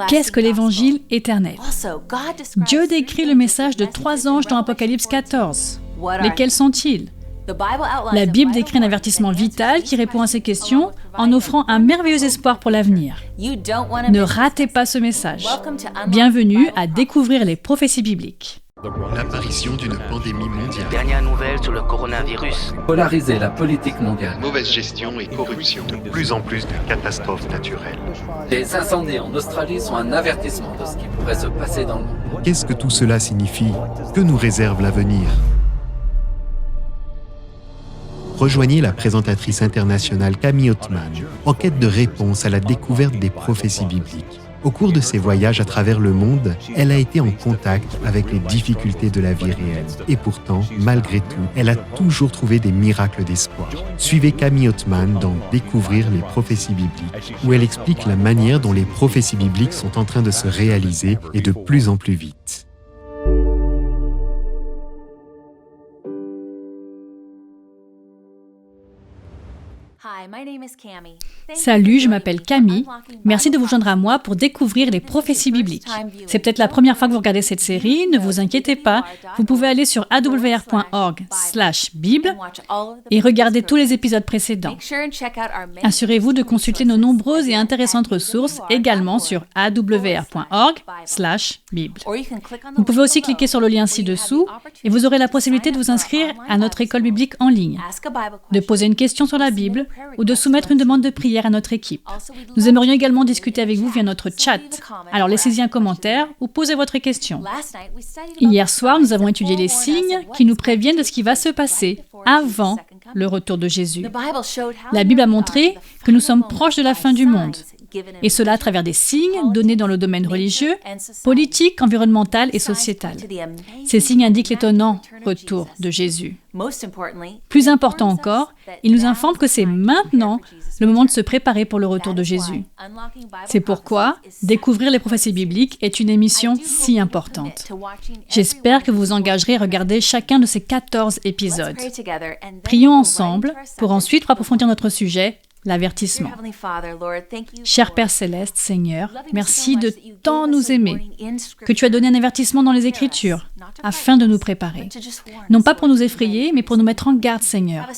Qu'est-ce que l'évangile éternel? Dieu décrit le message de 3 anges dans Apocalypse 14. Mais quels sont-ils? La Bible décrit un avertissement vital qui répond à ces questions en offrant un merveilleux espoir pour l'avenir. Ne ratez pas ce message. Bienvenue à découvrir les prophéties bibliques. L'apparition d'une pandémie mondiale. Dernière nouvelle sur le coronavirus. Polariser la politique mondiale. Mauvaise gestion et corruption. De plus en plus de catastrophes naturelles. Les incendies en Australie sont un avertissement de ce qui pourrait se passer dans le monde. Qu'est-ce que tout cela signifie? Que nous réserve l'avenir? Rejoignez la présentatrice internationale Camille Othman en quête de réponses à la découverte des prophéties bibliques. Au cours de ses voyages à travers le monde, elle a été en contact avec les difficultés de la vie réelle. Et pourtant, malgré tout, elle a toujours trouvé des miracles d'espoir. Suivez Camille Othman dans Découvrir les prophéties bibliques, où elle explique la manière dont les prophéties bibliques sont en train de se réaliser et de plus en plus vite. Salut, je m'appelle Camille. Merci de vous joindre à moi pour découvrir les prophéties bibliques. C'est peut-être la première fois que vous regardez cette série, ne vous inquiétez pas. Vous pouvez aller sur awr.org/bible et regarder tous les épisodes précédents. Assurez-vous de consulter nos nombreuses et intéressantes ressources également sur awr.org/bible. Vous pouvez aussi cliquer sur le lien ci-dessous et vous aurez la possibilité de vous inscrire à notre école biblique en ligne, de poser une question sur la Bible ou de soumettre une demande de prière à notre équipe. Nous aimerions également discuter avec vous via notre chat. Alors laissez-y un commentaire ou posez votre question. Hier soir, nous avons étudié les signes qui nous préviennent de ce qui va se passer avant le retour de Jésus. La Bible a montré que nous sommes proches de la fin du monde. Et cela à travers des signes donnés dans le domaine religieux, politique, environnemental et sociétal. Ces signes indiquent l'étonnant retour de Jésus. Plus important encore, ils nous informent que c'est maintenant le moment de se préparer pour le retour de Jésus. C'est pourquoi découvrir les prophéties bibliques est une émission si importante. J'espère que vous vous engagerez à regarder chacun de ces 14 épisodes. Prions ensemble pour ensuite approfondir notre sujet, l'avertissement. Cher Père Céleste, Seigneur, merci de tant nous aimer, que tu as donné un avertissement dans les Écritures, afin de nous préparer. Non pas pour nous effrayer, mais pour nous mettre en garde, Seigneur,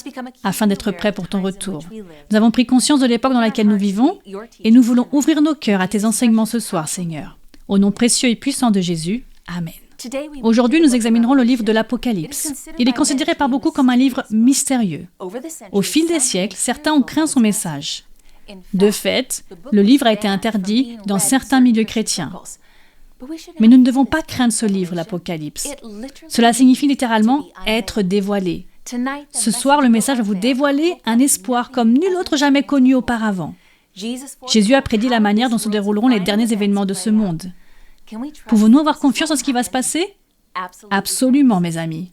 afin d'être prêts pour ton retour. Nous avons pris conscience de l'époque dans laquelle nous vivons, et nous voulons ouvrir nos cœurs à tes enseignements ce soir, Seigneur. Au nom précieux et puissant de Jésus, Amen. Aujourd'hui, nous examinerons le livre de l'Apocalypse. Il est considéré par beaucoup comme un livre mystérieux. Au fil des siècles, certains ont craint son message. De fait, le livre a été interdit dans certains milieux chrétiens. Mais nous ne devons pas craindre ce livre, l'Apocalypse. Cela signifie littéralement « être dévoilé ». Ce soir, le message va vous dévoiler un espoir comme nul autre jamais connu auparavant. Jésus a prédit la manière dont se dérouleront les derniers événements de ce monde. Pouvons-nous avoir confiance en ce qui va se passer? Absolument, mes amis.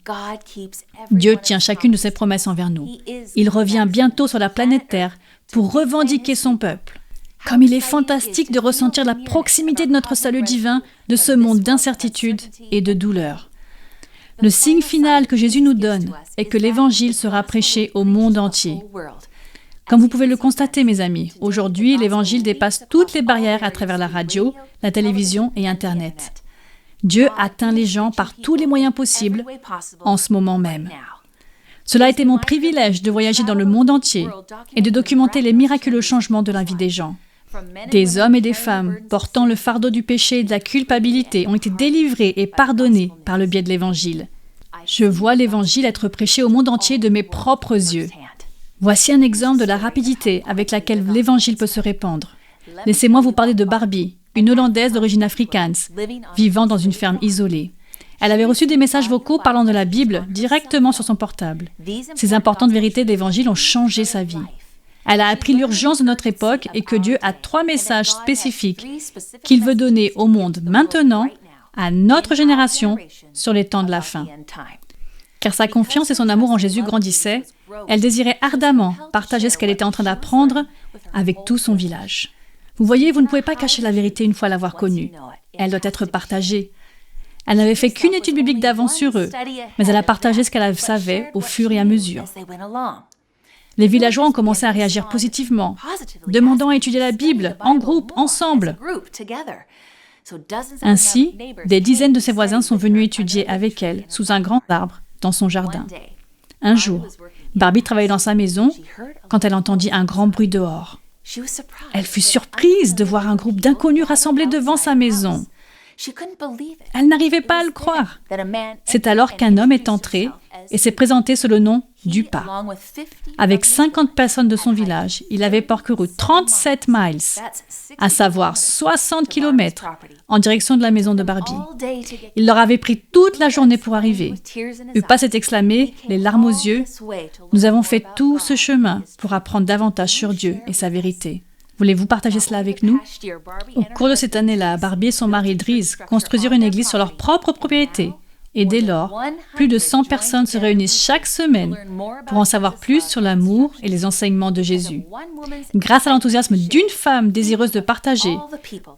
Dieu tient chacune de ses promesses envers nous. Il revient bientôt sur la planète Terre pour revendiquer son peuple. Comme il est fantastique de ressentir la proximité de notre salut divin de ce monde d'incertitude et de douleur. Le signe final que Jésus nous donne est que l'Évangile sera prêché au monde entier. Comme vous pouvez le constater, mes amis, aujourd'hui, l'Évangile dépasse toutes les barrières à travers la radio, la télévision et Internet. Dieu atteint les gens par tous les moyens possibles en ce moment même. Cela a été mon privilège de voyager dans le monde entier et de documenter les miraculeux changements de la vie des gens. Des hommes et des femmes portant le fardeau du péché et de la culpabilité ont été délivrés et pardonnés par le biais de l'Évangile. Je vois l'Évangile être prêché au monde entier de mes propres yeux. Voici un exemple de la rapidité avec laquelle l'Évangile peut se répandre. Laissez-moi vous parler de Barbie, une Hollandaise d'origine afrikaans, vivant dans une ferme isolée. Elle avait reçu des messages vocaux parlant de la Bible directement sur son portable. Ces importantes vérités de l'Évangile ont changé sa vie. Elle a appris l'urgence de notre époque et que Dieu a 3 messages spécifiques qu'il veut donner au monde maintenant, à notre génération, sur les temps de la fin. Car sa confiance et son amour en Jésus grandissaient, elle désirait ardemment partager ce qu'elle était en train d'apprendre avec tout son village. Vous voyez, vous ne pouvez pas cacher la vérité une fois l'avoir connue. Elle doit être partagée. Elle n'avait fait qu'une étude biblique d'avance sur eux, mais elle a partagé ce qu'elle savait au fur et à mesure. Les villageois ont commencé à réagir positivement, demandant à étudier la Bible, en groupe, ensemble. Ainsi, des dizaines de ses voisins sont venus étudier avec elle, sous un grand arbre, dans son jardin. Un jour, Barbie travaillait dans sa maison quand elle entendit un grand bruit dehors. Elle fut surprise de voir un groupe d'inconnus rassemblés devant sa maison. Elle n'arrivait pas à le croire. C'est alors qu'un homme est entré et s'est présenté sous le nom d'Upa. Avec 50 personnes de son village, il avait parcouru 37 miles, à savoir 60 kilomètres, en direction de la maison de Barbie. Il leur avait pris toute la journée pour arriver. Upa s'est exclamé, les larmes aux yeux, « Nous avons fait tout ce chemin pour apprendre davantage sur Dieu et sa vérité. » Voulez-vous partager cela avec nous? Au cours de cette année-là, Barbie et son mari Dries construisirent une église sur leur propre propriété. Et dès lors, plus de 100 personnes se réunissent chaque semaine pour en savoir plus sur l'amour et les enseignements de Jésus. Grâce à l'enthousiasme d'une femme désireuse de partager,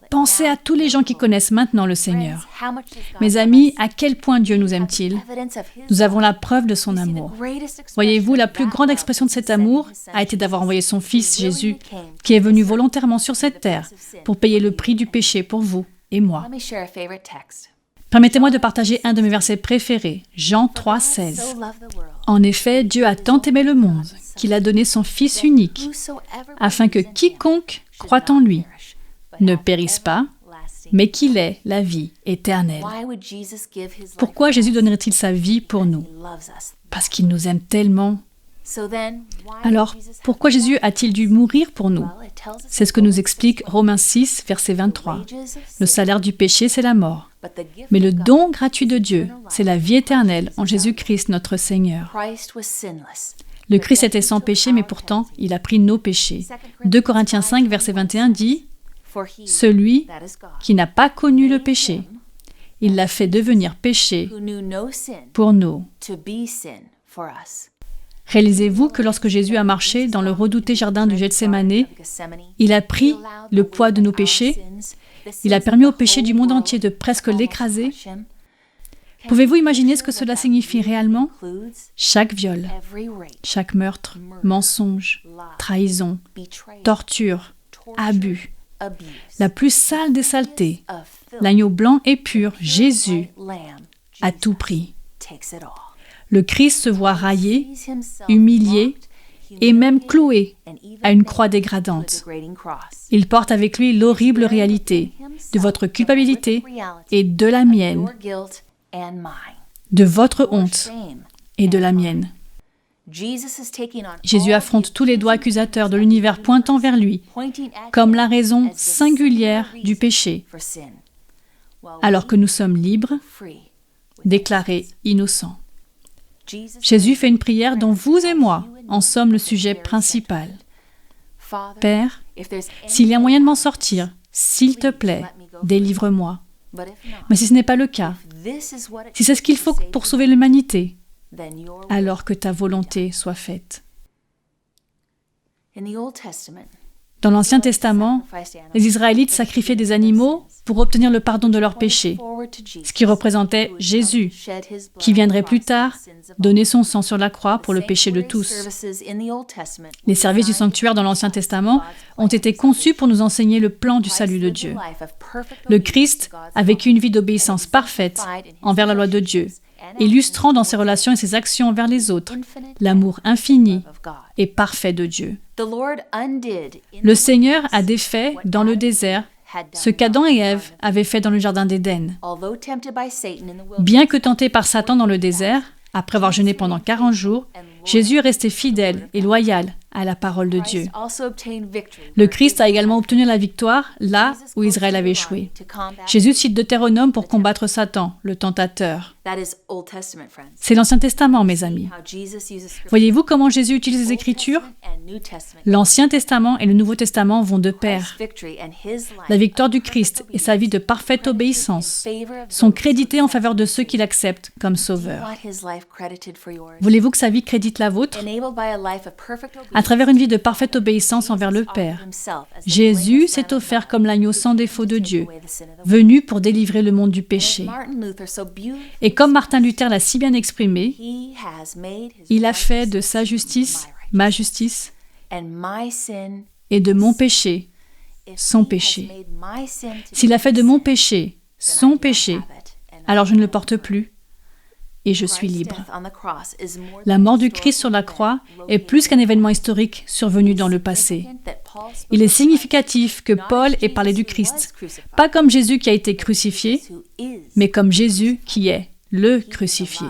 pensez à tous les gens qui connaissent maintenant le Seigneur. Mes amis, à quel point Dieu nous aime-t-il? Nous avons la preuve de son amour. Voyez-vous, la plus grande expression de cet amour a été d'avoir envoyé son Fils Jésus, qui est venu volontairement sur cette terre pour payer le prix du péché pour vous et moi. Permettez-moi de partager un de mes versets préférés, Jean 3,16. En effet, Dieu a tant aimé le monde qu'il a donné son Fils unique, afin que quiconque croit en lui ne périsse pas, mais qu'il ait la vie éternelle. Pourquoi Jésus donnerait-il sa vie pour nous? Parce qu'il nous aime tellement. Alors, pourquoi Jésus a-t-il dû mourir pour nous? C'est ce que nous explique Romains 6, verset 23. Le salaire du péché, c'est la mort. Mais le don gratuit de Dieu, c'est la vie éternelle en Jésus-Christ notre Seigneur. Le Christ était sans péché, mais pourtant, il a pris nos péchés. 2 Corinthiens 5, verset 21 dit « Celui qui n'a pas connu le péché, il l'a fait devenir péché pour nous. » Réalisez-vous que lorsque Jésus a marché dans le redouté jardin du Gethsémané, il a pris le poids de nos péchés, il a permis au péché du monde entier de presque l'écraser. Pouvez-vous imaginer ce que cela signifie réellement? Chaque viol, chaque meurtre, mensonge, trahison, torture, abus, la plus sale des saletés, l'agneau blanc et pur, Jésus, a tout pris. Le Christ se voit raillé, humilié et même cloué à une croix dégradante. Il porte avec lui l'horrible réalité de votre culpabilité et de la mienne, de votre honte et de la mienne. Jésus affronte tous les doigts accusateurs de l'univers pointant vers lui comme la raison singulière du péché, alors que nous sommes libres, déclarés innocents. Jésus fait une prière dont vous et moi en sommes le sujet principal. Père, s'il y a moyen de m'en sortir, s'il te plaît, délivre-moi. Mais si ce n'est pas le cas, si c'est ce qu'il faut pour sauver l'humanité, alors que ta volonté soit faite. Dans l'Ancien Testament, les Israélites sacrifiaient des animaux pour obtenir le pardon de leurs péchés, ce qui représentait Jésus, qui viendrait plus tard donner son sang sur la croix pour le péché de tous. Les services du sanctuaire dans l'Ancien Testament ont été conçus pour nous enseigner le plan du salut de Dieu. Le Christ a vécu une vie d'obéissance parfaite envers la loi de Dieu, illustrant dans ses relations et ses actions envers les autres l'amour infini et parfait de Dieu. Le Seigneur a défait dans le désert ce qu'Adam et Ève avaient fait dans le jardin d'Éden. Bien que tenté par Satan dans le désert, après avoir jeûné pendant 40 jours, Jésus est resté fidèle et loyal à la parole de Dieu. Le Christ a également obtenu la victoire là où Israël avait échoué. Jésus cite Deutéronome pour combattre Satan, le tentateur. C'est l'Ancien Testament, mes amis. Voyez-vous comment Jésus utilise les Écritures? L'Ancien Testament et le Nouveau Testament vont de pair. La victoire du Christ et sa vie de parfaite obéissance sont crédités en faveur de ceux qui l'acceptent comme sauveur. Voulez-vous que sa vie crédite la vôtre? À travers une vie de parfaite obéissance envers le Père, Jésus s'est offert comme l'agneau sans défaut de Dieu, venu pour délivrer le monde du péché. Et comme Martin Luther l'a si bien exprimé, il a fait de sa justice ma justice, et de mon péché, son péché. S'il a fait de mon péché son péché, alors je ne le porte plus et je suis libre. La mort du Christ sur la croix est plus qu'un événement historique survenu dans le passé. Il est significatif que Paul ait parlé du Christ, pas comme Jésus qui a été crucifié, mais comme Jésus qui est le crucifié.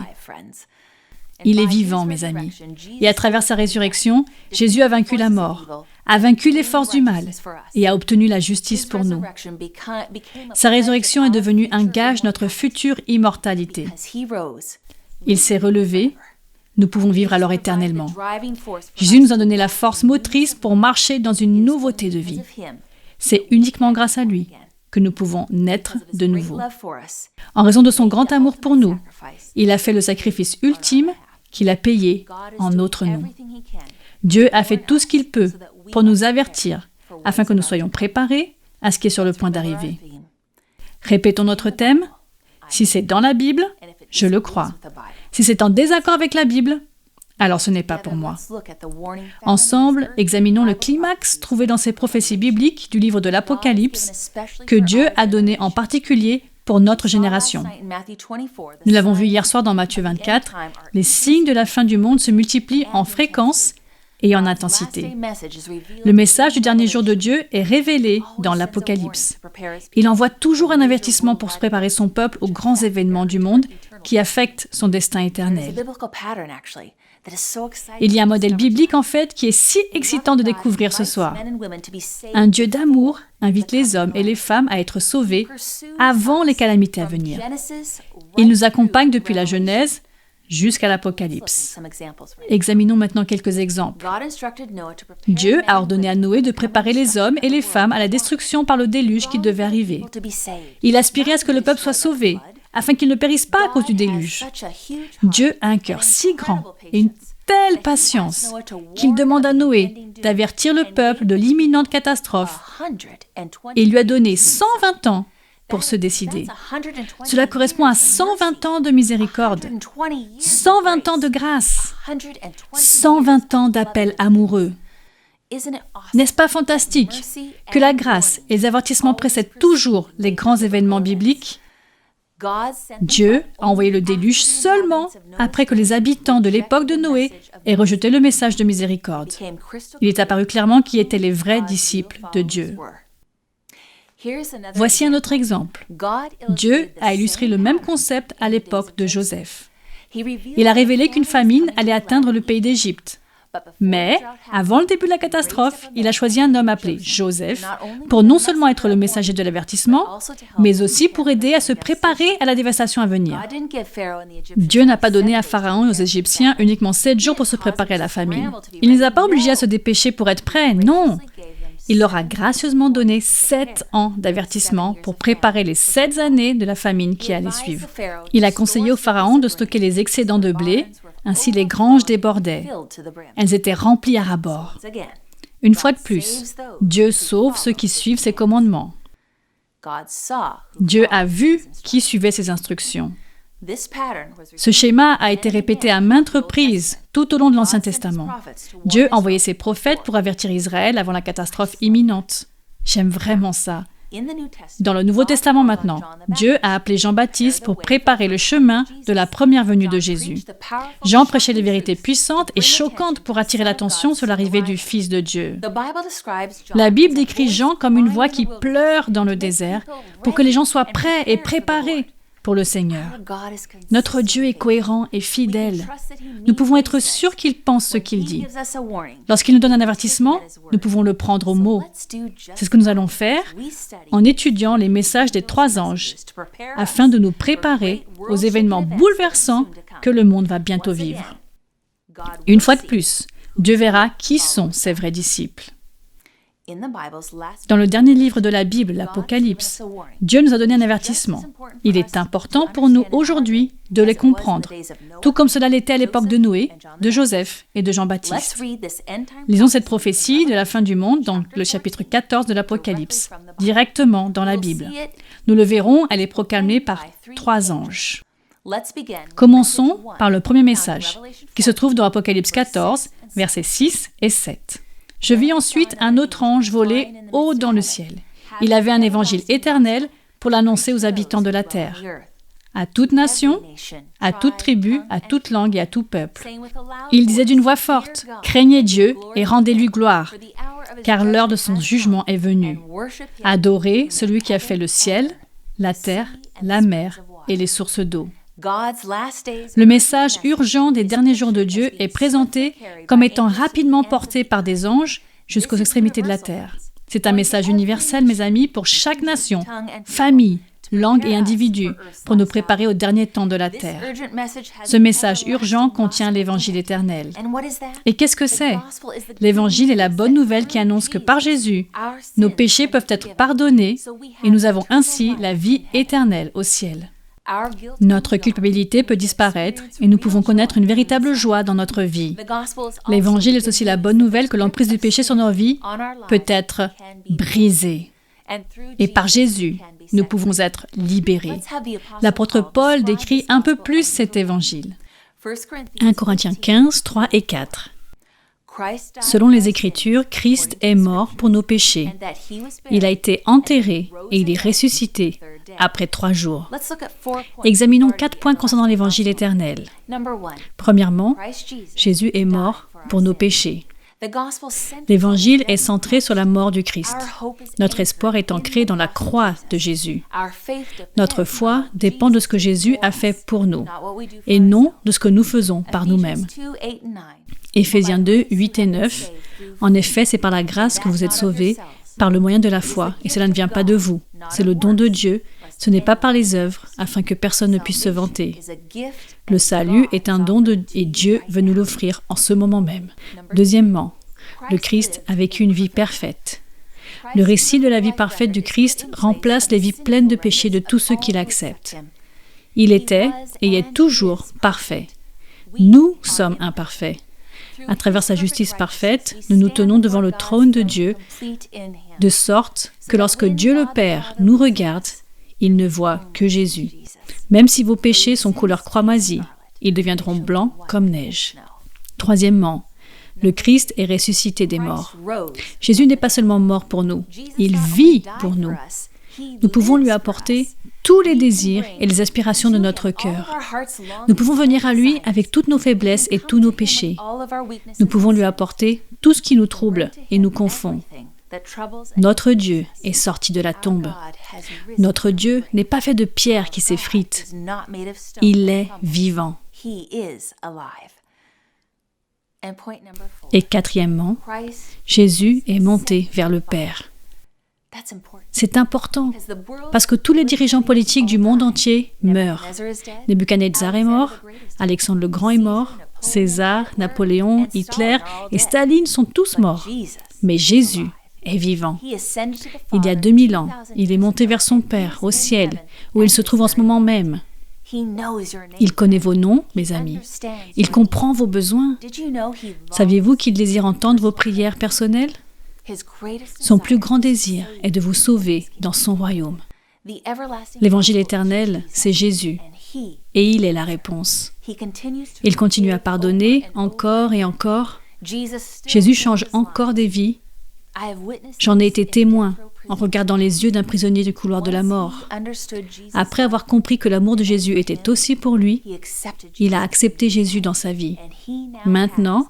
Il est vivant, mes amis. Et à travers sa résurrection, Jésus a vaincu la mort, a vaincu les forces du mal et a obtenu la justice pour nous. Sa résurrection est devenue un gage de notre future immortalité. Il s'est relevé, nous pouvons vivre alors éternellement. Jésus nous a donné la force motrice pour marcher dans une nouveauté de vie. C'est uniquement grâce à lui que nous pouvons naître de nouveau. En raison de son grand amour pour nous, il a fait le sacrifice ultime qu'il a payé en notre nom. Dieu a fait tout ce qu'il peut pour nous avertir, afin que nous soyons préparés à ce qui est sur le point d'arriver. Répétons notre thème. Si c'est dans la Bible, je le crois. Si c'est en désaccord avec la Bible, alors ce n'est pas pour moi. Ensemble, examinons le climax trouvé dans ces prophéties bibliques du livre de l'Apocalypse que Dieu a donné en particulier pour notre génération. Nous l'avons vu hier soir dans Matthieu 24, les signes de la fin du monde se multiplient en fréquence et en intensité. Le message du dernier jour de Dieu est révélé dans l'Apocalypse. Il envoie toujours un avertissement pour se préparer son peuple aux grands événements du monde qui affectent son destin éternel. Il y a un modèle biblique en fait qui est si excitant de découvrir ce soir. Un Dieu d'amour invite les hommes et les femmes à être sauvés avant les calamités à venir. Il nous accompagne depuis la Genèse jusqu'à l'Apocalypse. Examinons maintenant quelques exemples. Dieu a ordonné à Noé de préparer les hommes et les femmes à la destruction par le déluge qui devait arriver. Il aspirait à ce que le peuple soit sauvé, afin qu'il ne périsse pas à cause du déluge. Dieu a un cœur si grand et une telle patience qu'il demande à Noé d'avertir le peuple de l'imminente catastrophe et il lui a donné 120 ans pour se décider. Cela correspond à 120 ans de miséricorde, 120 ans de grâce, 120 ans d'appel amoureux. N'est-ce pas fantastique que la grâce et les avertissements précèdent toujours les grands événements bibliques? Dieu a envoyé le déluge seulement après que les habitants de l'époque de Noé aient rejeté le message de miséricorde. Il est apparu clairement qui étaient les vrais disciples de Dieu. Voici un autre exemple. Dieu a illustré le même concept à l'époque de Joseph. Il a révélé qu'une famine allait atteindre le pays d'Égypte. Mais, avant le début de la catastrophe, il a choisi un homme appelé Joseph pour non seulement être le messager de l'avertissement, mais aussi pour aider à se préparer à la dévastation à venir. Dieu n'a pas donné à Pharaon et aux Égyptiens uniquement 7 jours pour se préparer à la famine. Il ne les a pas obligés à se dépêcher pour être prêts, non. Il leur a gracieusement donné 7 ans d'avertissement pour préparer les 7 années de la famine qui allait suivre. Il a conseillé au Pharaon de stocker les excédents de blé, ainsi les granges débordaient. Elles étaient remplies à ras-bord. Une fois de plus, Dieu sauve ceux qui suivent ses commandements. Dieu a vu qui suivait ses instructions. Ce schéma a été répété à maintes reprises tout au long de l'Ancien Testament. Dieu a envoyé ses prophètes pour avertir Israël avant la catastrophe imminente. J'aime vraiment ça. Dans le Nouveau Testament maintenant, Dieu a appelé Jean-Baptiste pour préparer le chemin de la première venue de Jésus. Jean prêchait des vérités puissantes et choquantes pour attirer l'attention sur l'arrivée du Fils de Dieu. La Bible décrit Jean comme une voix qui pleure dans le désert pour que les gens soient prêts et préparés pour le Seigneur. Notre Dieu est cohérent et fidèle. Nous pouvons être sûrs qu'il pense ce qu'il dit. Lorsqu'il nous donne un avertissement, nous pouvons le prendre au mot. C'est ce que nous allons faire en étudiant les messages des 3 anges, afin de nous préparer aux événements bouleversants que le monde va bientôt vivre. Une fois de plus, Dieu verra qui sont ses vrais disciples. Dans le dernier livre de la Bible, l'Apocalypse, Dieu nous a donné un avertissement. Il est important pour nous aujourd'hui de les comprendre, tout comme cela l'était à l'époque de Noé, de Joseph et de Jean-Baptiste. Lisons cette prophétie de la fin du monde dans le chapitre 14 de l'Apocalypse, directement dans la Bible. Nous le verrons, elle est proclamée par 3 anges. Commençons par le premier message, qui se trouve dans Apocalypse 14, versets 6 et 7. « Je vis ensuite un autre ange voler haut dans le ciel. Il avait un évangile éternel pour l'annoncer aux habitants de la terre, à toute nation, à toute tribu, à toute langue et à tout peuple. Il disait d'une voix forte, « Craignez Dieu et rendez-lui gloire, car l'heure de son jugement est venue. Adorez celui qui a fait le ciel, la terre, la mer et les sources d'eau. » Le message urgent des derniers jours de Dieu est présenté comme étant rapidement porté par des anges jusqu'aux extrémités de la terre. C'est un message universel, mes amis, pour chaque nation, famille, langue et individu, pour nous préparer au dernier temps de la terre. Ce message urgent contient l'Évangile éternel. Et qu'est-ce que c'est? L'Évangile est la bonne nouvelle qui annonce que par Jésus, nos péchés peuvent être pardonnés et nous avons ainsi la vie éternelle au ciel. Notre culpabilité peut disparaître et nous pouvons connaître une véritable joie dans notre vie. L'Évangile est aussi la bonne nouvelle que l'emprise du péché sur nos vies peut être brisée. Et par Jésus, nous pouvons être libérés. L'apôtre Paul décrit un peu plus cet Évangile. 1 Corinthiens 15, 3 et 4. Selon les Écritures, Christ est mort pour nos péchés. Il a été enterré et il est ressuscité après 3 jours. Examinons 4 points concernant l'Évangile éternel. Premièrement, Jésus est mort pour nos péchés. L'Évangile est centré sur la mort du Christ. Notre espoir est ancré dans la croix de Jésus. Notre foi dépend de ce que Jésus a fait pour nous et non de ce que nous faisons par nous-mêmes. Éphésiens 2, 8 et 9. En effet, c'est par la grâce que vous êtes sauvés, par le moyen de la foi, et cela ne vient pas de vous. C'est le don de Dieu. Ce n'est pas par les œuvres, afin que personne ne puisse se vanter. Le salut est un don et Dieu veut nous l'offrir en ce moment même. Deuxièmement, le Christ a vécu une vie parfaite. Le récit de la vie parfaite du Christ remplace les vies pleines de péchés de tous ceux qui l'acceptent. Il était et est toujours parfait. Nous sommes imparfaits. À travers sa justice parfaite, nous nous tenons devant le trône de Dieu, de sorte que lorsque Dieu le Père nous regarde, il ne voit que Jésus. Même si vos péchés sont couleur cramoisie, ils deviendront blancs comme neige. Troisièmement, le Christ est ressuscité des morts. Jésus n'est pas seulement mort pour nous, il vit pour nous. Nous pouvons lui apporter tous les désirs et les aspirations de notre cœur. Nous pouvons venir à lui avec toutes nos faiblesses et tous nos péchés. Nous pouvons lui apporter tout ce qui nous trouble et nous confond. Notre Dieu est sorti de la tombe. Notre Dieu n'est pas fait de pierre qui s'effrite. Il est vivant. Et quatrièmement, Jésus est monté vers le Père. C'est important, parce que tous les dirigeants politiques du monde entier meurent. Nebuchadnezzar est mort, Alexandre le Grand est mort, César, Napoléon, Hitler et Staline sont tous morts. Mais Jésus est vivant. Il y a 2000 ans, il est monté vers son Père, au ciel, où il se trouve en ce moment même. Il connaît vos noms, mes amis. Il comprend vos besoins. Saviez-vous qu'il désire entendre vos prières personnelles? Son plus grand désir est de vous sauver dans son royaume. L'Évangile éternel, c'est Jésus, et il est la réponse. Il continue à pardonner encore et encore. Jésus change encore des vies. J'en ai été témoin en regardant les yeux d'un prisonnier du couloir de la mort. Après avoir compris que l'amour de Jésus était aussi pour lui, il a accepté Jésus dans sa vie. Maintenant,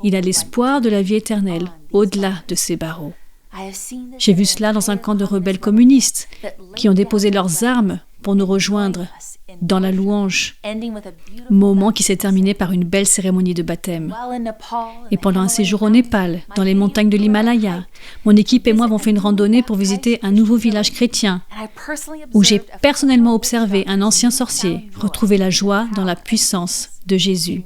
il a l'espoir de la vie éternelle au-delà de ces barreaux. J'ai vu cela dans un camp de rebelles communistes qui ont déposé leurs armes pour nous rejoindre dans la louange, moment qui s'est terminé par une belle cérémonie de baptême. Et pendant un séjour au Népal, dans les montagnes de l'Himalaya, mon équipe et moi avons fait une randonnée pour visiter un nouveau village chrétien où j'ai personnellement observé un ancien sorcier retrouver la joie dans la puissance de Jésus.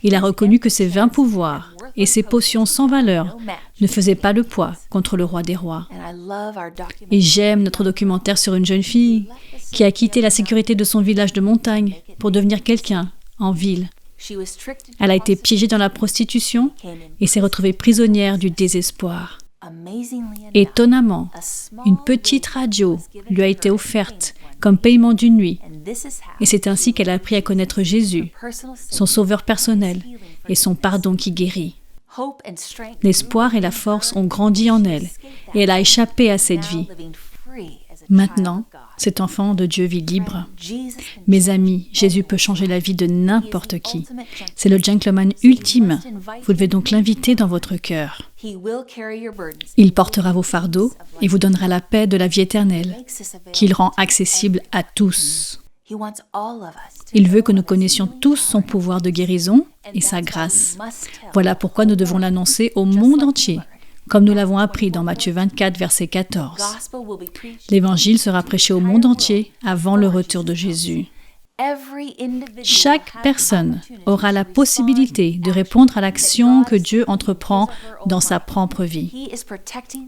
Il a reconnu que ses vains pouvoirs et ses potions sans valeur ne faisaient pas le poids contre le roi des rois. Et j'aime notre documentaire sur une jeune fille qui a quitté la sécurité de son village de montagne pour devenir quelqu'un en ville. Elle a été piégée dans la prostitution et s'est retrouvée prisonnière du désespoir. Étonnamment, une petite radio lui a été offerte comme paiement d'une nuit Et c'est ainsi qu'elle a appris à connaître Jésus, son sauveur personnel et son pardon qui guérit. L'espoir et la force ont grandi en elle et elle a échappé à cette vie. Maintenant, cet enfant de Dieu vit libre. Mes amis, Jésus peut changer la vie de n'importe qui. C'est le gentleman ultime. Vous devez donc l'inviter dans votre cœur. Il portera vos fardeaux et vous donnera la paix de la vie éternelle, qu'il rend accessible à tous. Il veut que nous connaissions tous son pouvoir de guérison et sa grâce. Voilà pourquoi nous devons l'annoncer au monde entier, comme nous l'avons appris dans Matthieu 24, verset 14. L'Évangile sera prêché au monde entier avant le retour de Jésus. Chaque personne aura la possibilité de répondre à l'action que Dieu entreprend dans sa propre vie.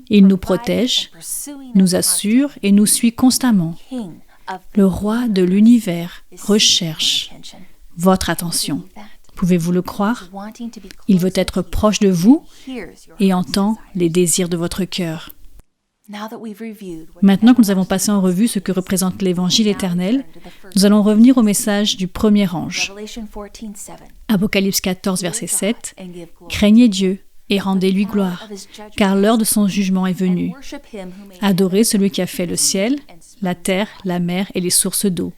Il nous protège, nous assure et nous suit constamment. Le roi de l'univers recherche votre attention. Pouvez-vous le croire? Il veut être proche de vous et entend les désirs de votre cœur. Maintenant que nous avons passé en revue ce que représente l'Évangile éternel, nous allons revenir au message du premier ange. Apocalypse 14, verset 7. « Craignez Dieu et rendez-lui gloire, car l'heure de son jugement est venue. Adorez celui qui a fait le ciel, la terre, la mer et les sources d'eau. »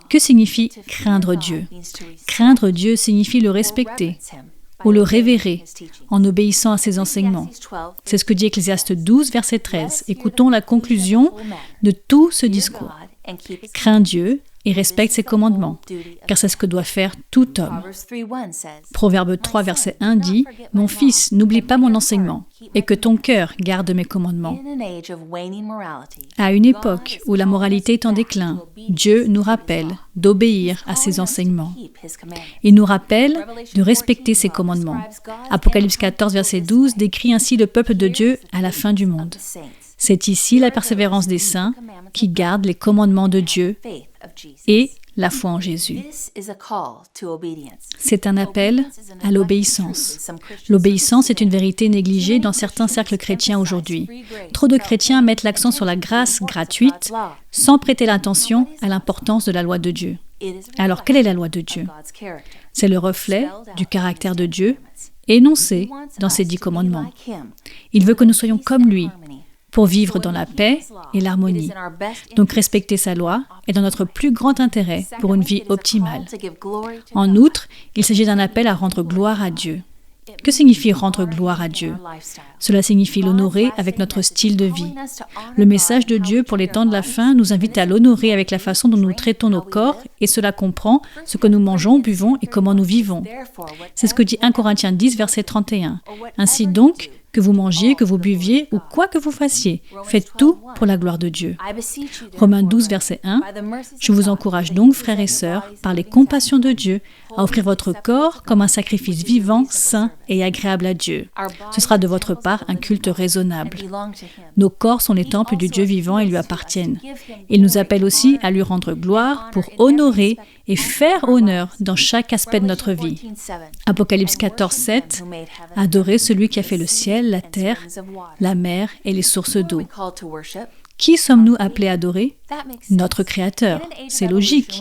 Que signifie craindre Dieu? Craindre Dieu signifie le respecter ou le révérer en obéissant à ses enseignements. C'est ce que dit Ecclésiaste 12, verset 13. Écoutons la conclusion de tout ce discours. Crains Dieu et respecte ses commandements, car c'est ce que doit faire tout homme. Proverbe 3, verset 1 dit « Mon fils, n'oublie pas mon enseignement, et que ton cœur garde mes commandements. » À une époque où la moralité est en déclin, Dieu nous rappelle d'obéir à ses enseignements. Il nous rappelle de respecter ses commandements. Apocalypse 14, verset 12 décrit ainsi le peuple de Dieu à la fin du monde. C'est ici la persévérance des saints qui gardent les commandements de Dieu et la foi en Jésus. C'est un appel à l'obéissance. L'obéissance est une vérité négligée dans certains cercles chrétiens aujourd'hui. Trop de chrétiens mettent l'accent sur la grâce gratuite sans prêter l'attention à l'importance de la loi de Dieu. Alors, quelle est la loi de Dieu? C'est le reflet du caractère de Dieu énoncé dans ses 10 commandements. Il veut que nous soyons comme lui, pour vivre dans la paix et l'harmonie. Donc respecter sa loi est dans notre plus grand intérêt pour une vie optimale. En outre, il s'agit d'un appel à rendre gloire à Dieu. Que signifie rendre gloire à Dieu? Cela signifie l'honorer avec notre style de vie. Le message de Dieu pour les temps de la fin nous invite à l'honorer avec la façon dont nous traitons nos corps, et cela comprend ce que nous mangeons, buvons et comment nous vivons. C'est ce que dit 1 Corinthiens 10, verset 31. Ainsi donc, que vous mangiez, que vous buviez ou quoi que vous fassiez, faites tout pour la gloire de Dieu. Romains 12, verset 1. Je vous encourage donc, frères et sœurs, par les compassions de Dieu, à offrir votre corps comme un sacrifice vivant, saint et agréable à Dieu. Ce sera de votre part un culte raisonnable. Nos corps sont les temples du Dieu vivant et lui appartiennent. Il nous appelle aussi à lui rendre gloire pour honorer et faire honneur dans chaque aspect de notre vie. Apocalypse 14, 7. Adorez celui qui a fait le ciel, la terre, la mer et les sources d'eau. Qui sommes-nous appelés à adorer? Notre Créateur. C'est logique.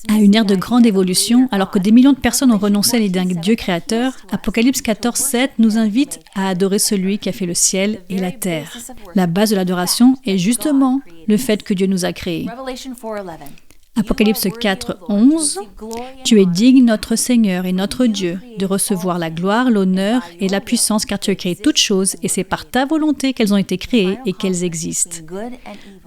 À une ère de grande évolution, alors que des millions de personnes ont renoncé à l'idée d'un Dieu créateur, Apocalypse 14, 7 nous invite à adorer celui qui a fait le ciel et la terre. La base de l'adoration est justement le fait que Dieu nous a créés. Apocalypse 4, 11. Tu es digne, notre Seigneur et notre Dieu, de recevoir la gloire, l'honneur et la puissance, car tu as créé toutes choses et c'est par ta volonté qu'elles ont été créées et qu'elles existent.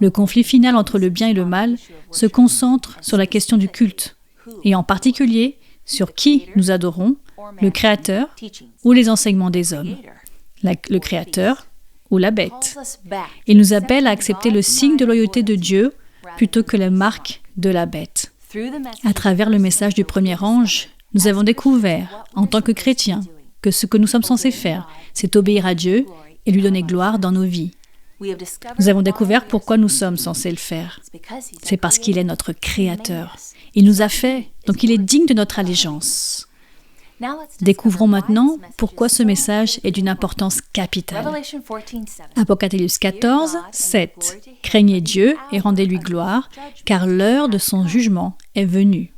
Le conflit final entre le bien et le mal se concentre sur la question du culte, et en particulier sur qui nous adorons, le Créateur ou les enseignements des hommes, le Créateur ou la bête. Il nous appelle à accepter le signe de loyauté de Dieu plutôt que la marque de la bête. À travers le message du premier ange, nous avons découvert, en tant que chrétiens, que ce que nous sommes censés faire, c'est obéir à Dieu et lui donner gloire dans nos vies. Nous avons découvert pourquoi nous sommes censés le faire. C'est parce qu'il est notre Créateur. Il nous a fait, donc il est digne de notre allégeance. Découvrons maintenant pourquoi ce message est d'une importance capitale. Apocalypse 14, 7. Craignez Dieu et rendez-lui gloire, car l'heure de son jugement est venue.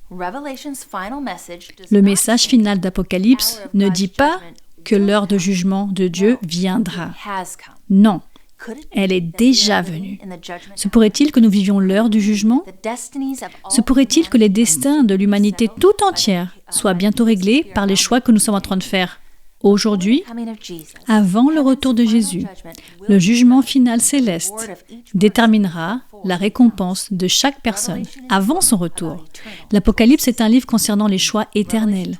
Le message final d'Apocalypse ne dit pas que l'heure de jugement de Dieu viendra. Non, elle est déjà venue. Se pourrait-il que nous vivions l'heure du jugement? Se pourrait-il que les destins de l'humanité tout entière soient bientôt réglés par les choix que nous sommes en train de faire aujourd'hui, avant le retour de Jésus? Le jugement final céleste déterminera la récompense de chaque personne avant son retour. L'Apocalypse est un livre concernant les choix éternels.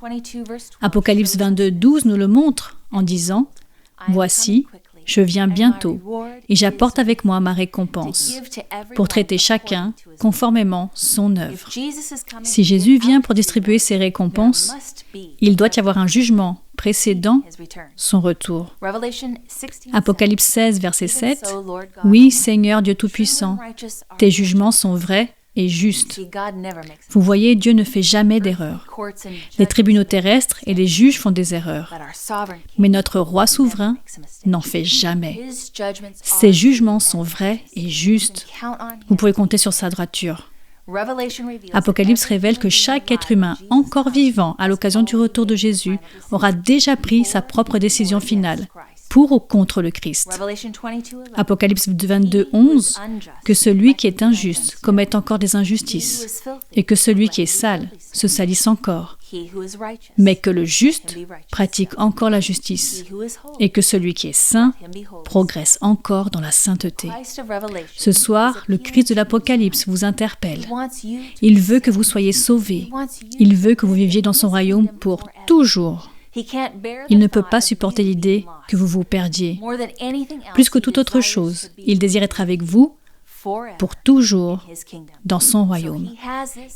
Apocalypse 22, 12 nous le montre en disant « Voici, je viens bientôt, et j'apporte avec moi ma récompense, pour traiter chacun conformément son œuvre. » Si Jésus vient pour distribuer ses récompenses, il doit y avoir un jugement précédant son retour. Apocalypse 16, verset 7. « Oui, Seigneur Dieu Tout-Puissant, tes jugements sont vrais et justes. » Vous voyez, Dieu ne fait jamais d'erreur. Les tribunaux terrestres et les juges font des erreurs. Mais notre roi souverain n'en fait jamais. Ses jugements sont vrais et justes. Vous pouvez compter sur sa droiture. Apocalypse révèle que chaque être humain encore vivant à l'occasion du retour de Jésus aura déjà pris sa propre décision finale, pour ou contre le Christ. Apocalypse 22, 11, que celui qui est injuste commette encore des injustices, et que celui qui est sale se salisse encore, mais que le juste pratique encore la justice, et que celui qui est saint progresse encore dans la sainteté. Ce soir, le Christ de l'Apocalypse vous interpelle. Il veut que vous soyez sauvés. Il veut que vous viviez dans son royaume pour toujours. Il ne peut pas supporter l'idée que vous vous perdiez. Plus que toute autre chose, il désire être avec vous pour toujours dans son royaume.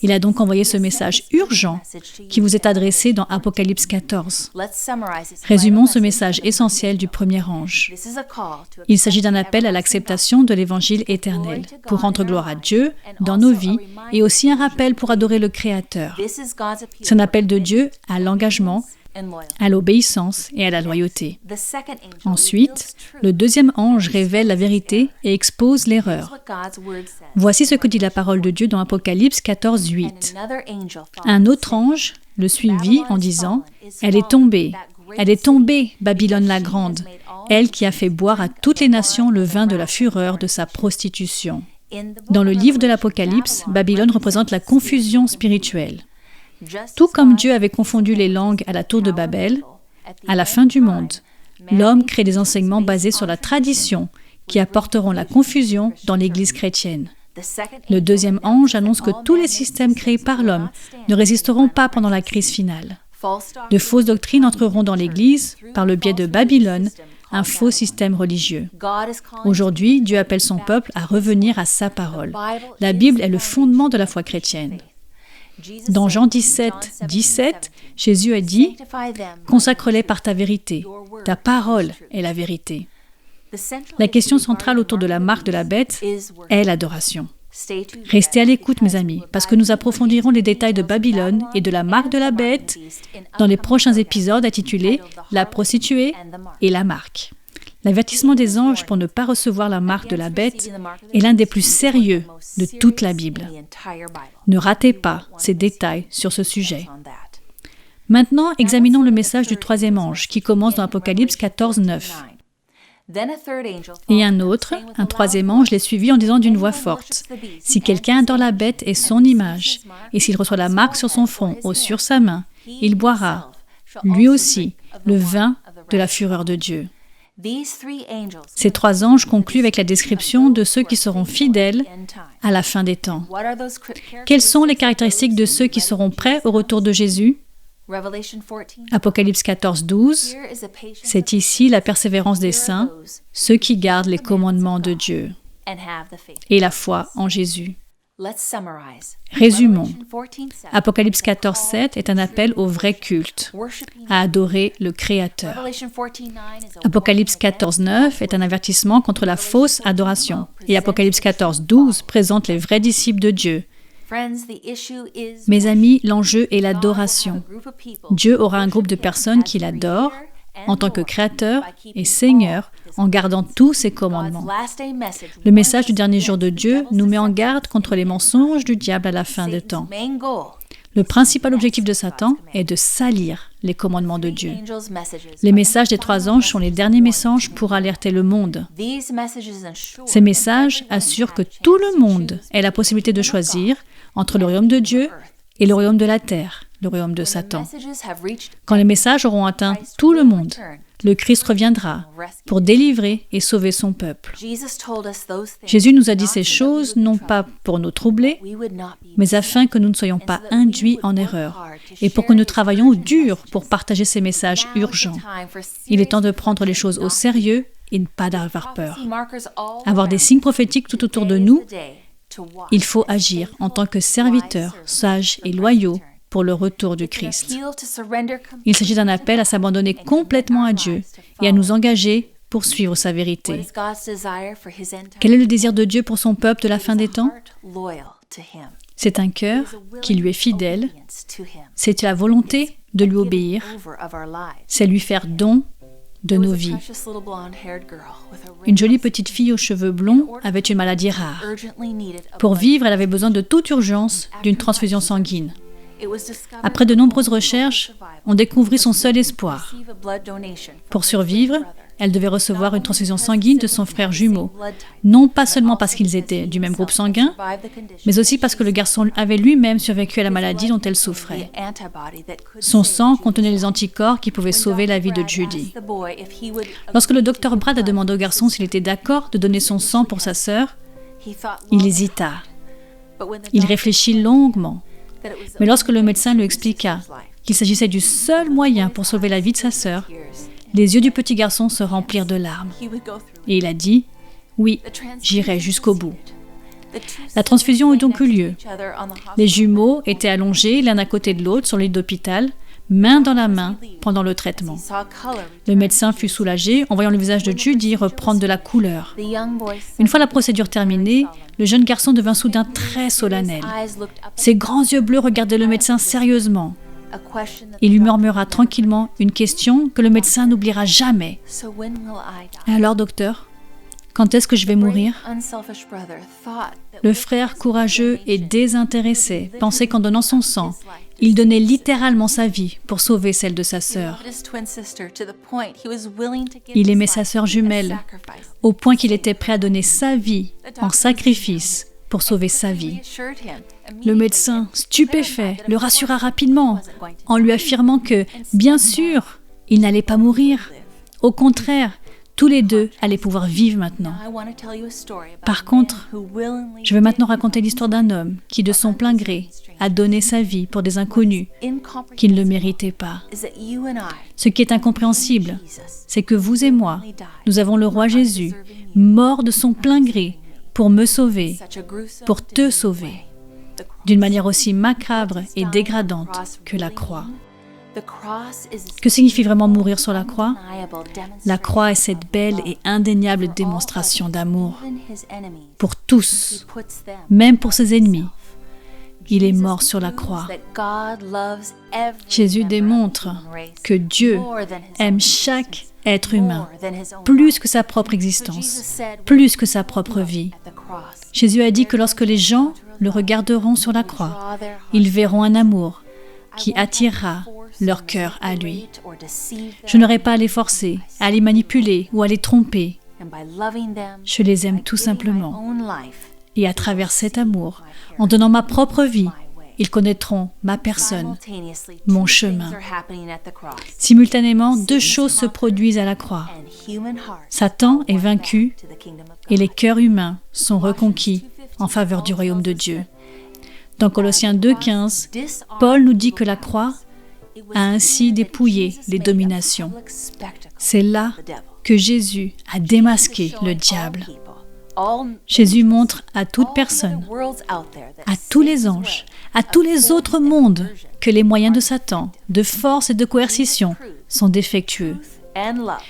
Il a donc envoyé ce message urgent qui vous est adressé dans Apocalypse 14. Résumons ce message essentiel du premier ange. Il s'agit d'un appel à l'acceptation de l'évangile éternel pour rendre gloire à Dieu dans nos vies et aussi un rappel pour adorer le Créateur. C'est un appel de Dieu à l'engagement, à l'obéissance et à la loyauté. Ensuite, le deuxième ange révèle la vérité et expose l'erreur. Voici ce que dit la parole de Dieu dans Apocalypse 14, 8. Un autre ange le suivit en disant « Elle est tombée, Babylone la grande, elle qui a fait boire à toutes les nations le vin de la fureur de sa prostitution. » Dans le livre de l'Apocalypse, Babylone représente la confusion spirituelle. Tout comme Dieu avait confondu les langues à la tour de Babel, à la fin du monde, l'homme crée des enseignements basés sur la tradition qui apporteront la confusion dans l'Église chrétienne. Le deuxième ange annonce que tous les systèmes créés par l'homme ne résisteront pas pendant la crise finale. De fausses doctrines entreront dans l'Église par le biais de Babylone, un faux système religieux. Aujourd'hui, Dieu appelle son peuple à revenir à sa parole. La Bible est le fondement de la foi chrétienne. Dans Jean 17, 17, Jésus a dit « Consacre-les par ta vérité. Ta parole est la vérité. » La question centrale autour de la marque de la bête est l'adoration. Restez à l'écoute, mes amis, parce que nous approfondirons les détails de Babylone et de la marque de la bête dans les prochains épisodes intitulés « La prostituée et la marque ». L'avertissement des anges pour ne pas recevoir la marque de la bête est l'un des plus sérieux de toute la Bible. Ne ratez pas ces détails sur ce sujet. Maintenant, examinons le message du troisième ange qui commence dans Apocalypse 14, 9. Et un troisième ange, les suivit en disant d'une voix forte, « Si quelqu'un adore la bête et son image, et s'il reçoit la marque sur son front ou sur sa main, il boira, lui aussi, le vin de la fureur de Dieu. » Ces trois anges concluent avec la description de ceux qui seront fidèles à la fin des temps. Quelles sont les caractéristiques de ceux qui seront prêts au retour de Jésus? Apocalypse 14, 12. C'est ici la persévérance des saints, ceux qui gardent les commandements de Dieu et la foi en Jésus. Résumons. Apocalypse 14, 7 est un appel au vrai culte, à adorer le Créateur. Apocalypse 14, 9 est un avertissement contre la fausse adoration. Et Apocalypse 14, 12 présente les vrais disciples de Dieu, Mes amis, l'enjeu est l'adoration. Dieu aura un groupe de personnes qui l'adorent en tant que Créateur et Seigneur, en gardant tous ses commandements. Le message du dernier jour de Dieu nous met en garde contre les mensonges du diable à la fin des temps. Le principal objectif de Satan est de salir les commandements de Dieu. Les messages des 3 anges sont les derniers messages pour alerter le monde. Ces messages assurent que tout le monde ait la possibilité de choisir entre le royaume de Dieu et le royaume de la terre, le royaume de Satan. Quand les messages auront atteint tout le monde, le Christ reviendra pour délivrer et sauver son peuple. Jésus nous a dit ces choses non pas pour nous troubler, mais afin que nous ne soyons pas induits en erreur et pour que nous travaillions dur pour partager ces messages urgents. Il est temps de prendre les choses au sérieux et ne pas d'avoir peur. Avoir des signes prophétiques tout autour de nous, il faut agir en tant que serviteurs sages et loyaux pour le retour du Christ. Il s'agit d'un appel à s'abandonner complètement à Dieu et à nous engager pour suivre sa vérité. Quel est le désir de Dieu pour son peuple de la fin des temps? C'est un cœur qui lui est fidèle, c'est la volonté de lui obéir, c'est lui faire don de nos vies. Une jolie petite fille aux cheveux blonds avait une maladie rare. Pour vivre, elle avait besoin de toute urgence d'une transfusion sanguine. Après de nombreuses recherches, on découvrit son seul espoir. Pour survivre, elle devait recevoir une transfusion sanguine de son frère jumeau, non pas seulement parce qu'ils étaient du même groupe sanguin, mais aussi parce que le garçon avait lui-même survécu à la maladie dont elle souffrait. Son sang contenait les anticorps qui pouvaient sauver la vie de Judy. Lorsque le docteur Brad a demandé au garçon s'il était d'accord de donner son sang pour sa sœur, il hésita. Il réfléchit longuement. Mais lorsque le médecin lui expliqua qu'il s'agissait du seul moyen pour sauver la vie de sa sœur, les yeux du petit garçon se remplirent de larmes. Et il a dit « Oui, j'irai jusqu'au bout ». La transfusion eut donc eu lieu. Les jumeaux étaient allongés l'un à côté de l'autre sur le lit d'hôpital, main dans la main, pendant le traitement. Le médecin fut soulagé en voyant le visage de Judy reprendre de la couleur. Une fois la procédure terminée, le jeune garçon devint soudain très solennel. Ses grands yeux bleus regardaient le médecin sérieusement. Il lui murmura tranquillement une question que le médecin n'oubliera jamais. « Alors, docteur, quand est-ce que je vais mourir ?» Le frère courageux et désintéressé pensait qu'en donnant son sang, il donnait littéralement sa vie pour sauver celle de sa sœur. Il aimait sa sœur jumelle, au point qu'il était prêt à donner sa vie en sacrifice pour sauver sa vie. Le médecin, stupéfait, le rassura rapidement en lui affirmant que, bien sûr, il n'allait pas mourir. Au contraire, tous les deux allaient pouvoir vivre maintenant. Par contre, je vais maintenant raconter l'histoire d'un homme qui, de son plein gré, a donné sa vie pour des inconnus qui ne le méritaient pas. Ce qui est incompréhensible, c'est que vous et moi, nous avons le roi Jésus, mort de son plein gré, pour me sauver, pour te sauver, d'une manière aussi macabre et dégradante que la croix. Que signifie vraiment mourir sur la croix? La croix est cette belle et indéniable démonstration d'amour pour tous, même pour ses ennemis. Il est mort sur la croix. Jésus démontre que Dieu aime chaque être humain, plus que sa propre existence, plus que sa propre vie. Jésus a dit que lorsque les gens le regarderont sur la croix, ils verront un amour qui attirera leur cœur à lui. Je n'aurai pas à les forcer, à les manipuler ou à les tromper. Je les aime tout simplement. Et à travers cet amour, en donnant ma propre vie, ils connaîtront ma personne, mon chemin. Simultanément, 2 choses se produisent à la croix. Satan est vaincu et les cœurs humains sont reconquis en faveur du royaume de Dieu. Dans Colossiens 2,15, Paul nous dit que la croix a ainsi dépouillé les dominations. C'est là que Jésus a démasqué le diable. Jésus montre à toute personne, à tous les anges, à tous les autres mondes, que les moyens de Satan, de force et de coercition sont défectueux.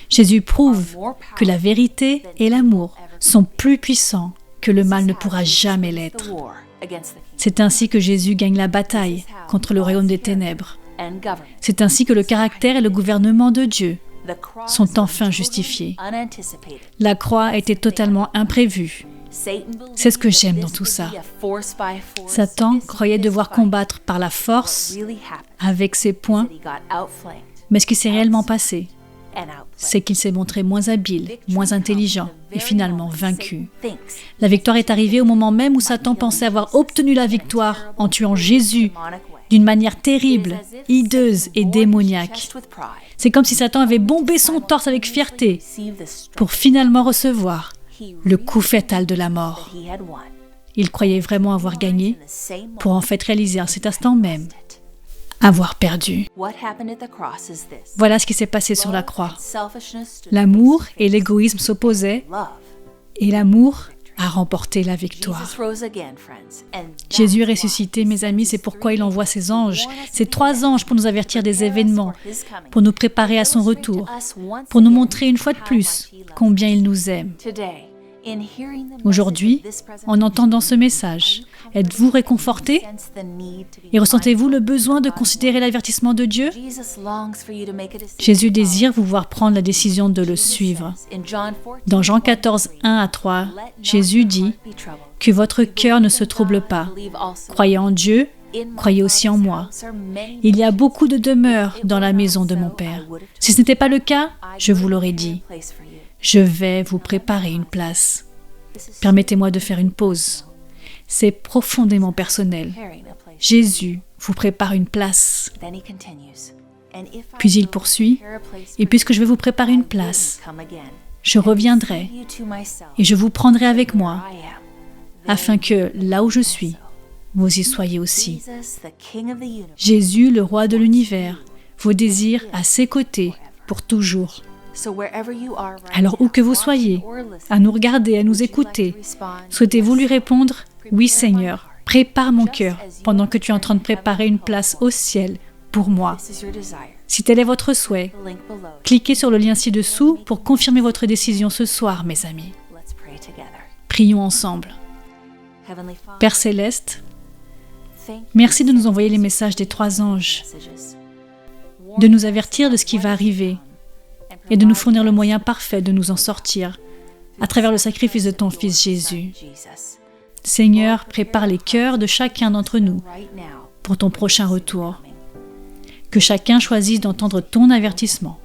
Jésus prouve que la vérité et l'amour sont plus puissants que le mal ne pourra jamais l'être. C'est ainsi que Jésus gagne la bataille contre le royaume des ténèbres. C'est ainsi que le caractère et le gouvernement de Dieu sont enfin justifiés. La croix était totalement imprévue. C'est ce que j'aime dans tout ça. Satan croyait devoir combattre par la force, avec ses poings, mais ce qui s'est réellement passé, c'est qu'il s'est montré moins habile, moins intelligent et finalement vaincu. La victoire est arrivée au moment même où Satan pensait avoir obtenu la victoire en tuant Jésus d'une manière terrible, hideuse et démoniaque. C'est comme si Satan avait bombé son torse avec fierté pour finalement recevoir le coup fatal de la mort. Il croyait vraiment avoir gagné pour en fait réaliser à cet instant même avoir perdu. Voilà ce qui s'est passé sur la croix. L'amour et l'égoïsme s'opposaient et l'amour a remporté la victoire. Jésus est ressuscité, mes amis, c'est pourquoi il envoie ses anges, ses 3 anges pour nous avertir des événements, pour nous préparer à son retour, pour nous montrer une fois de plus combien il nous aime. Aujourd'hui, en entendant ce message, êtes-vous réconfortés et ressentez-vous le besoin de considérer l'avertissement de Dieu? Jésus désire vous voir prendre la décision de le suivre. Dans Jean 14, 1-3, Jésus dit « Que votre cœur ne se trouble pas. Croyez en Dieu, croyez aussi en moi. Il y a beaucoup de demeures dans la maison de mon Père. Si ce n'était pas le cas, je vous l'aurais dit. Je vais vous préparer une place. » Permettez-moi de faire une pause. C'est profondément personnel. Jésus vous prépare une place. Puis il poursuit, « Et puisque je vais vous préparer une place, je reviendrai et je vous prendrai avec moi, afin que, là où je suis, vous y soyez aussi. » Jésus, le roi de l'univers, vous désire à ses côtés pour toujours. Alors où que vous soyez, à nous regarder, à nous écouter, souhaitez-vous lui répondre « Oui Seigneur, prépare mon cœur pendant que tu es en train de préparer une place au ciel pour moi. » Si tel est votre souhait, cliquez sur le lien ci-dessous pour confirmer votre décision ce soir, mes amis. Prions ensemble. Père Céleste, merci de nous envoyer les messages des 3 anges, de nous avertir de ce qui va arriver, et de nous fournir le moyen parfait de nous en sortir à travers le sacrifice de ton Fils Jésus. Seigneur, prépare les cœurs de chacun d'entre nous pour ton prochain retour. Que chacun choisisse d'entendre ton avertissement.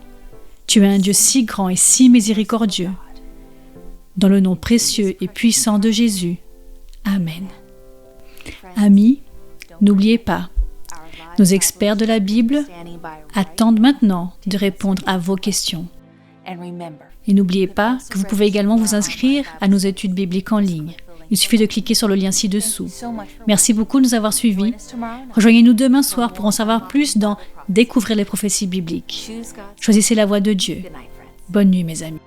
Tu es un Dieu si grand et si miséricordieux. Dans le nom précieux et puissant de Jésus. Amen. Amis, n'oubliez pas, nos experts de la Bible attendent maintenant de répondre à vos questions. Et n'oubliez pas que vous pouvez également vous inscrire à nos études bibliques en ligne. Il suffit de cliquer sur le lien ci-dessous. Merci beaucoup de nous avoir suivis. Rejoignez-nous demain soir pour en savoir plus dans Découvrir les prophéties bibliques. Choisissez la voie de Dieu. Bonne nuit, mes amis.